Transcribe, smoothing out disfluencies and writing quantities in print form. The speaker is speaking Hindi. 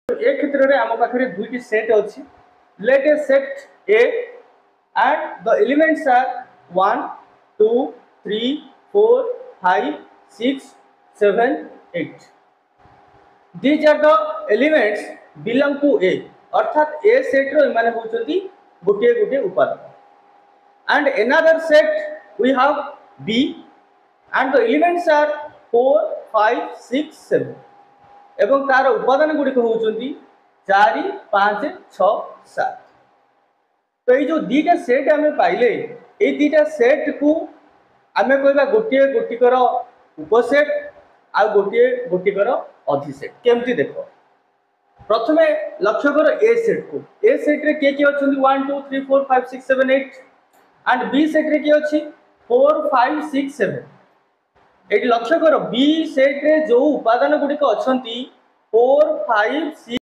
ए क्षेत्र में आम पाखे दुईटी सेट अच्छी let A set A and the elements are 1 2 3 4 5 6 7 8. These are the elements belong to A अर्थात A set रो माने होचंती गोटे गोटे उपादान and another set we have B and the elements are 4 5 6 7 एवं तार उपादान गुड़िक होचंती 4 5 6 7. तो ये जो दीटा सेट आम पाइले ये दीटा सेट को आम कह गोटे गोटिकर उपसेट आ गोटे गोटिकर अधिसेट केमती देख प्रथम लक्ष्य कर ए सेट को ए सेट रे किए किए अच्छा 1 2 3 4 5 6 7 8 एंड बी सेट रे किए अच्छी 4 5 6 7 ये लक्ष्य कर बी सेट रे जो उपादान गुड़िक अच्छा 4 5 6